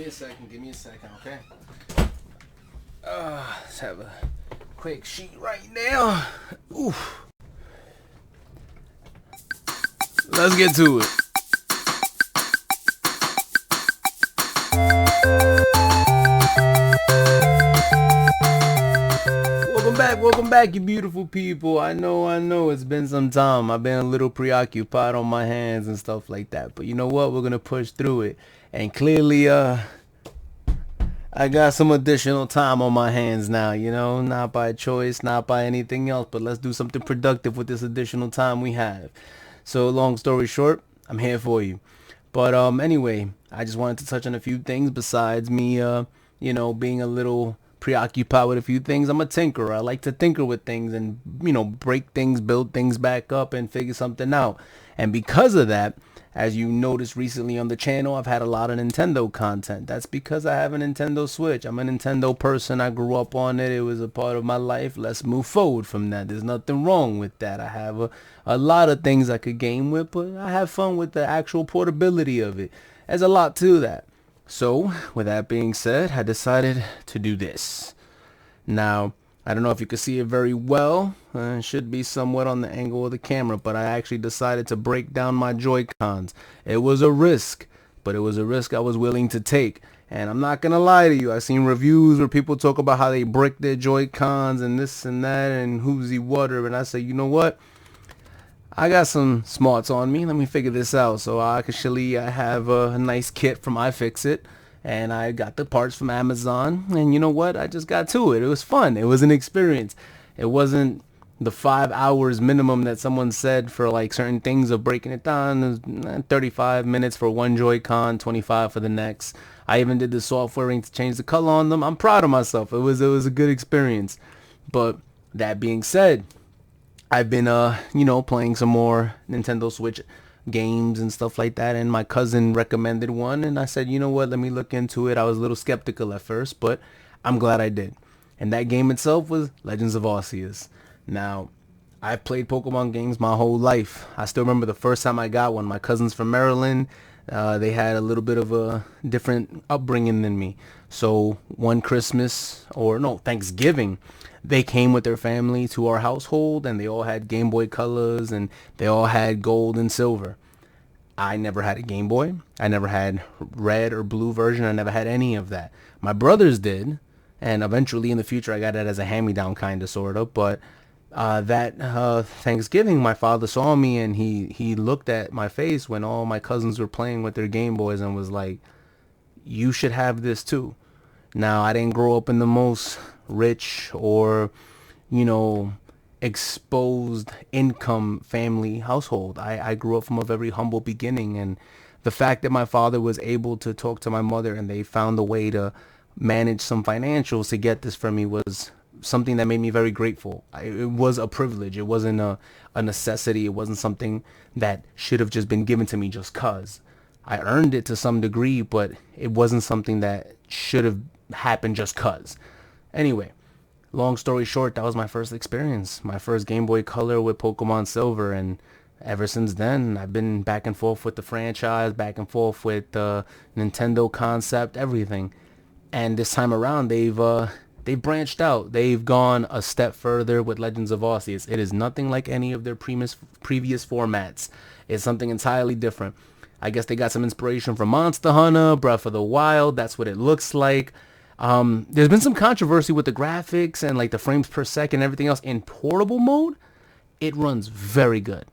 me a second, okay? Let's have a quick sheet right now. Oof. Let's get to it. Welcome back, you beautiful people. I know it's been some time. I've been a little preoccupied on my hands and stuff like that. But you know what? We're gonna push through it. And clearly, I got some additional time on my hands now, you know, not by choice, not by anything else, but let's do something productive with this additional time we have. So long story short, I'm here for you. But anyway, I just wanted to touch on a few things besides me, you know, being a little preoccupied with a few things. I'm a tinkerer. I like to tinker with things and, you know, break things, build things back up and figure something out. And because of that, as you noticed recently on the channel, I've had a lot of Nintendo content. That's because I have a Nintendo Switch. I'm a Nintendo person. I grew up on it. It was a part of my life. Let's move forward from that. There's nothing wrong with that. I have a lot of things I could game with, but I have fun with the actual portability of it. There's a lot to that. So, with that being said, I decided to do this. Now, I don't know if you can see it very well. It should be somewhat on the angle of the camera, but I actually decided to break down my Joy-Cons. It was a risk, but it was a risk I was willing to take. And I'm not going to lie to you. I've seen reviews where people talk about how they break their Joy-Cons and this and that and who's water. And I say, you know what? I got some smarts on me. Let me figure this out. So I have a nice kit from iFixit, and I got the parts from Amazon. And you know what? I just got to it. It was fun. It was an experience. It wasn't the 5 hours minimum that someone said for like certain things of breaking it down. It was 35 minutes for one Joy-Con, 25 for the next. I even did the softwaring to change the color on them. I'm proud of myself. It was a good experience. But that being said, I've been, you know, playing some more Nintendo Switch games and stuff like that, and my cousin recommended one, and I said, you know what, let me look into it. I was a little skeptical at first, but I'm glad I did. And that game itself was Legends of Arceus. Now, I've played Pokemon games my whole life. I still remember the first time I got one. My cousins from Maryland, they had a little bit of a different upbringing than me. So one Christmas, or no, Thanksgiving, they came with their family to our household, and they all had Game Boy Colors, and they all had gold and silver. I never had a Game Boy. I never had red or blue version. I never had any of that. My brothers did, and eventually in the future I got it as a hand-me-down kind of, sort of. But that Thanksgiving, my father saw me, and he looked at my face when all my cousins were playing with their Game Boys and was like, you should have this too. Now, I didn't grow up in the most rich or, you know, exposed income family household. I grew up from a very humble beginning, and the fact that my father was able to talk to my mother and they found a way to manage some financials to get this for me was something that made me very grateful. It was a privilege. It wasn't a necessity. It wasn't something that should have just been given to me just cause. I earned it to some degree, but it wasn't something that should have happened just cause. Anyway, long story short, that was my first experience. My first Game Boy Color with Pokemon Silver, and ever since then, I've been back and forth with the franchise, back and forth with the Nintendo concept, everything. And this time around, they've branched out. They've gone a step further with Legends of Arceus. It is nothing like any of their previous formats. It's something entirely different. I guess they got some inspiration from Monster Hunter, Breath of the Wild. That's what it looks like. There's been some controversy with the graphics and like the frames per second and everything else. In portable mode, it runs very good.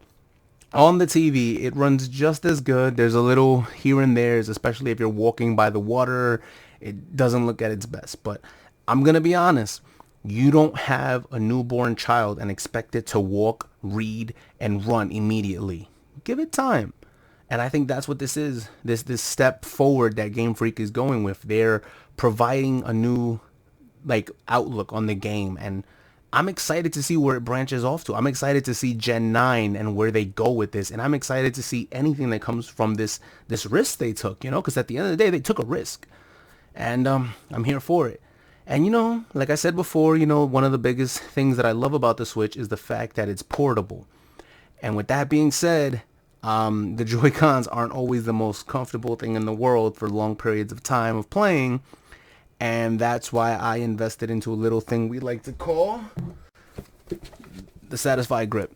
On the TV, it runs just as good. There's a little here and there's, especially if you're walking by the water. It doesn't look at its best. But I'm going to be honest. You don't have a newborn child and expect it to walk, read, and run immediately. Give it time. And I think that's what this is. This step forward that Game Freak is going with. They're providing a new like outlook on the game, and I'm excited to see where it branches off to. I'm excited to see Gen 9 and where they go with this, and I'm excited to see anything that comes from this risk they took, you know, because at the end of the day, they took a risk, and I'm here for it. And you know, like I said before, you know, one of the biggest things that I love about the Switch is the fact that it's portable. And with that being said, The Joy-Cons aren't always the most comfortable thing in the world for long periods of time of playing, and that's why I invested into a little thing we like to call the Satisfye grip.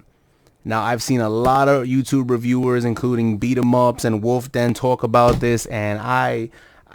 Now, I've seen a lot of YouTube reviewers, including Beat 'em Ups and Wolf Den, talk about this, and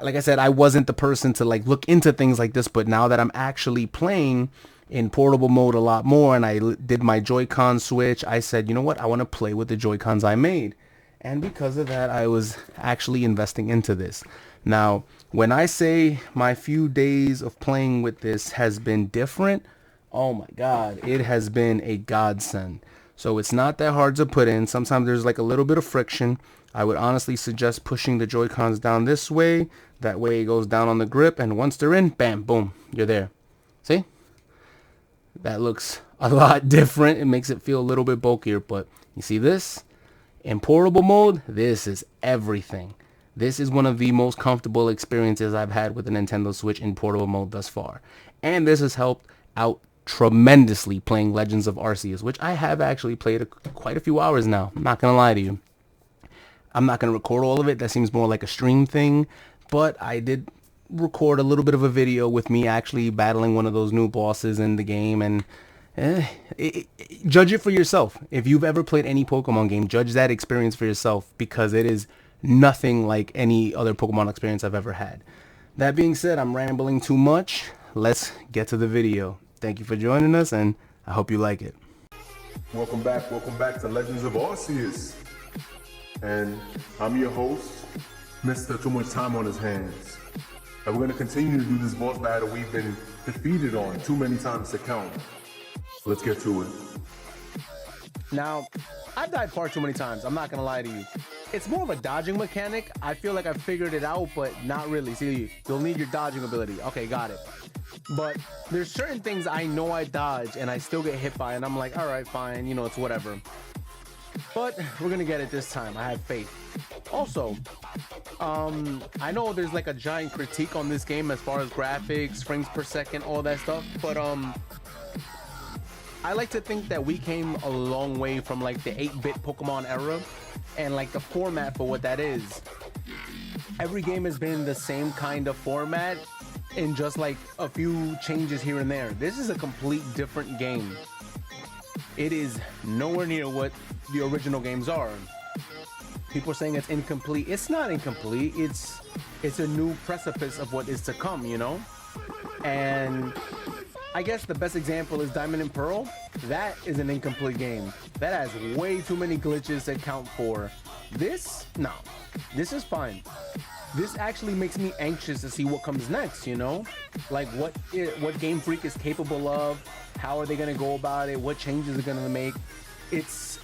like I said, I wasn't the person to like look into things like this, but now that I'm actually playing in portable mode a lot more, and I did my Joy-Con switch, I said, you know what, I want to play with the Joy-Cons I made. And because of that, I was actually investing into this. Now, when I say my few days of playing with this has been different, oh my God, it has been a godsend. So it's not that hard to put in. Sometimes there's like a little bit of friction. I would honestly suggest pushing the Joy-Cons down this way. That way it goes down on the grip, and once they're in, bam, boom, you're there. See? That looks a lot different. It makes it feel a little bit bulkier, but you see this? In portable mode, this is everything. This is one of the most comfortable experiences I've had with the Nintendo Switch in portable mode thus far. And this has helped out tremendously playing Legends of Arceus, which I have actually played quite a few hours now. I'm not going to lie to you. I'm not going to record all of it. That seems more like a stream thing, but I did record a little bit of a video with me actually battling one of those new bosses in the game, and judge it for yourself. If you've ever played any Pokemon game, judge that experience for yourself, because it is nothing like any other Pokemon experience I've ever had. That being said, I'm rambling too much. Let's get to the video. Thank you for joining us, and I hope you like it. Welcome back to Legends of Arceus. And I'm your host, Mr. Too Much Time on His Hands. And we're going to continue to do this boss battle we've been defeated on too many times to count. Let's get to it. Now, I've died far too many times. I'm not going to lie to you. It's more of a dodging mechanic. I feel like I've figured it out, but not really. See, you'll need your dodging ability. Okay, got it. But there's certain things I know I dodge and I still get hit by, and I'm like, all right, fine, you know, it's whatever. But we're gonna get it this time. I have faith. Also, I know there's like a giant critique on this game as far as graphics, frames per second, all that stuff, but I like to think that we came a long way from like the 8-bit Pokemon era, and like the format for what that is. Every game has been the same kind of format, in just like a few changes here and there. This is a complete different game. It is nowhere near what the original games are. People are saying it's incomplete. It's not incomplete. It's a new precipice of what is to come, you know? And I guess the best example is Diamond and Pearl. That is an incomplete game. That has way too many glitches to account for. This, no, this is fine. This actually makes me anxious to see what comes next, you know? Like what Game Freak is capable of, how are they gonna go about it, what changes they're gonna make. It's,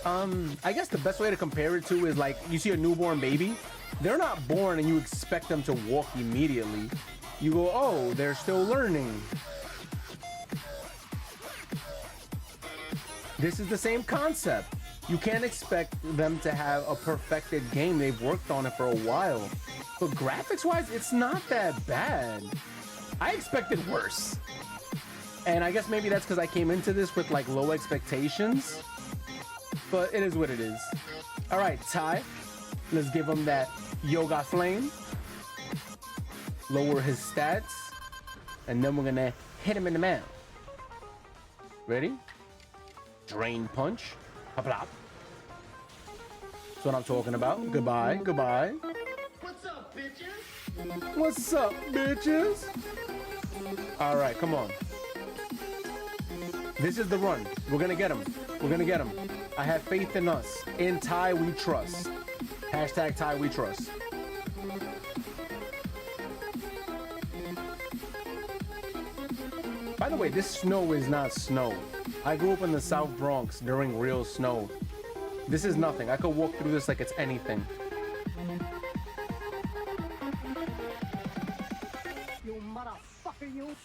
I guess the best way to compare it to is like, you see a newborn baby, they're not born and you expect them to walk immediately. You go, oh, they're still learning. This is the same concept. You can't expect them to have a perfected game. They've worked on it for a while. But graphics-wise, it's not that bad. I expected worse. And I guess maybe that's because I came into this with like low expectations. But it is what it is. All right, Ty. Let's give him that Yoga Flame. Lower his stats. And then we're going to hit him in the mouth. Ready? Drain Punch. Hop, hop. That's what I'm talking about. Goodbye, goodbye. What's up, bitches? What's up, bitches? All right, come on. This is the run. We're gonna get him. We're gonna get him. I have faith in us. In Ty, we trust. Hashtag Ty, we trust. By the way, this snow is not snow. I grew up in the South Bronx during real snow. This is nothing. I could walk through this like it's anything. You motherfucker, you.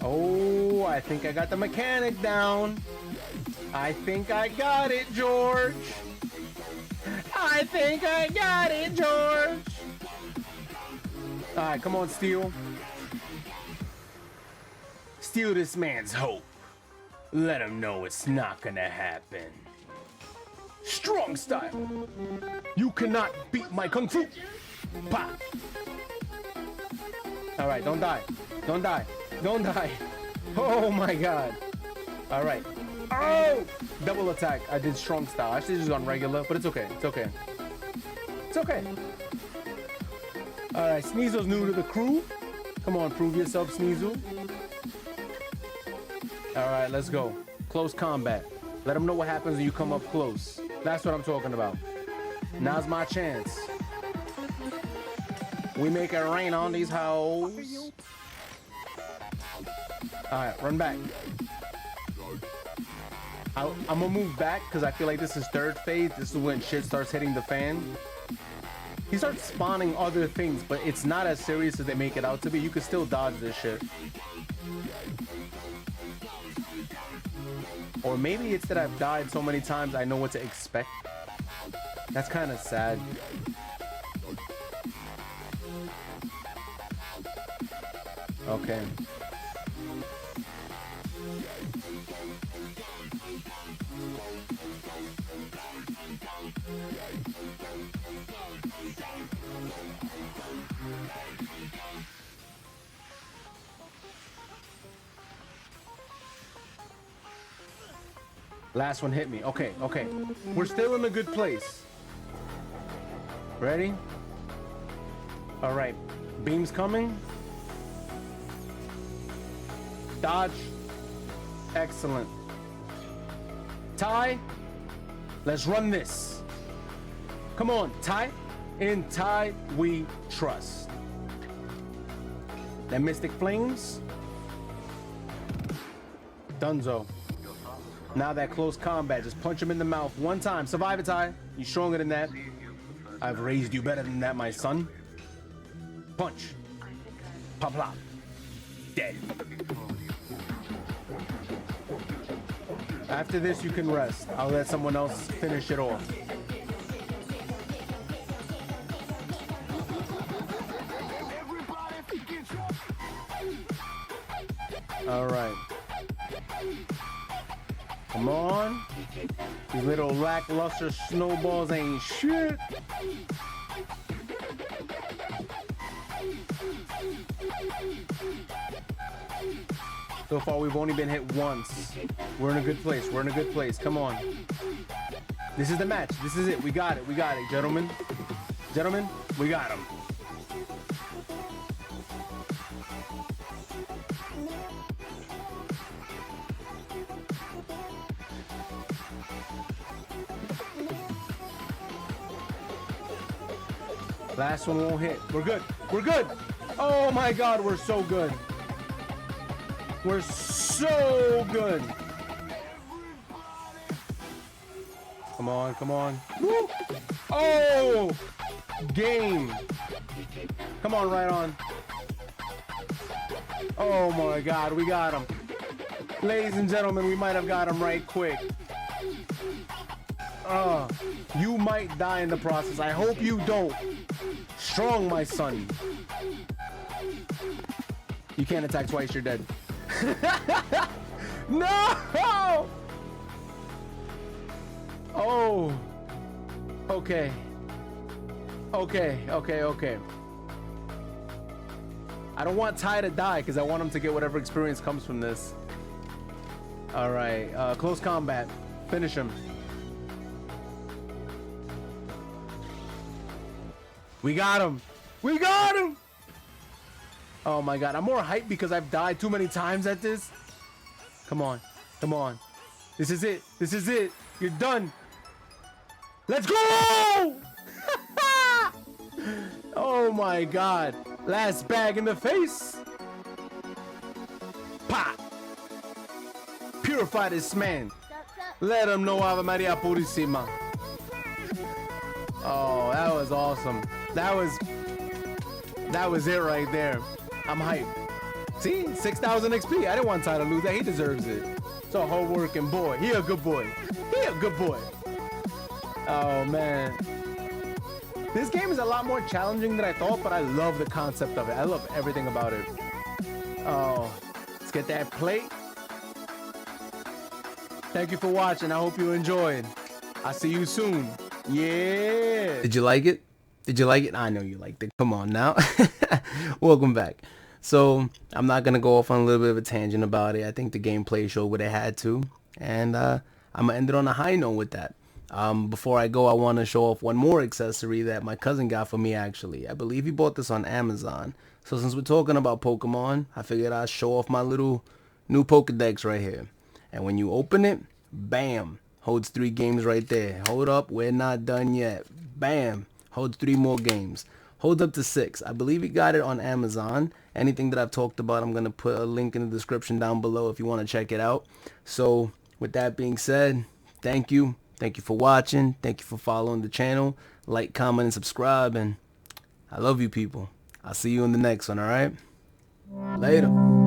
Oh, I I think I got the mechanic down. I think I got it, George. I think I got it, George. Alright, come on, Steel. Steal this man's hope. Let him know it's not gonna happen. Strong style. You cannot beat my kung fu. Pop. Alright, don't die. Don't die. Don't die. Oh my god. Alright. Oh! Double attack. I did strong style. I should just on regular, but it's okay. It's okay. It's okay. Alright, Sneasel's new to the crew. Come on, prove yourself, Sneasel. Alright, let's go. Close combat. Let them know what happens when you come up close. That's what I'm talking about. Now's my chance. We make it rain on these hoes. Alright, run back. I'm gonna move back because I feel like this is third phase. This is when shit starts hitting the fan. He starts spawning other things, but it's not as serious as they make it out to be. You can still dodge this shit. Or maybe it's that I've died so many times I know what to expect. That's kind of sad. Okay. Last one hit me. Okay, okay. We're still in a good place. Ready? All right. Beam's coming. Dodge. Excellent. Ty. Let's run this. Come on, Ty. In Ty we trust. That Mystic Flames. Dunzo. Now that close combat, just punch him in the mouth one time. Survive it, Ty. You're stronger than that. I've raised you better than that, my son. Punch. Pop, pop. Dead. After this, you can rest. I'll let someone else finish it off. All right. Come on. These little lackluster snowballs ain't shit. So far, we've only been hit once. We're in a good place. We're in a good place. Come on. This is the match. This is it. We got it. We got it, gentlemen. Gentlemen, we got him. Last one won't hit. We're good. We're good. Oh my God, we're so good. We're so good. Come on, come on. Woo! Oh! Game. Come on, right on. Oh my God, we got him. Ladies and gentlemen, we might have got him right quick. You might die in the process. I hope you don't. Strong, my son. You can't attack twice, you're dead. No! Oh. Okay. Okay, okay, okay. I don't want Ty to die because I want him to get whatever experience comes from this. All right, close combat. Finish him. We got him. We got him. Oh my God, I'm more hyped because I've died too many times at this. Come on, come on. This is it. This is it. You're done. Let's go! Oh my God. Last bag in the face. Pop. Purify this man. Let him know Ave Maria Purissima. Oh, that was awesome. That was it right there. I'm hyped. See, 6,000 XP. I didn't want Ty to lose that. He deserves it. It's a hard-working boy. He a good boy. He a good boy. Oh, man. This game is a lot more challenging than I thought, but I love the concept of it. I love everything about it. Oh, let's get that plate. Thank you for watching. I hope you enjoyed. I'll see you soon. Yeah. Did you like it? Did you like it? I know you liked it. Come on now. Welcome back. So I'm not going to go off on a little bit of a tangent about it. I think the gameplay showed what it had to. And I'm going to end it on a high note with that. Before I go, I want to show off one more accessory that my cousin got for me actually. I believe he bought this on Amazon. So since we're talking about Pokemon, I figured I'd show off my little new Pokedex right here. And when you open it, bam, holds 3 games right there. Hold up, we're not done yet. Bam, holds 3 more games. Holds up to 6. I believe he got it on Amazon. Anything that I've talked about, I'm going to put a link in the description down below if you want to check it out. So with that being said, thank you. Thank you for watching. Thank you for following the channel. Like, comment, and subscribe. And I love you people. I'll see you in the next one, alright? Later.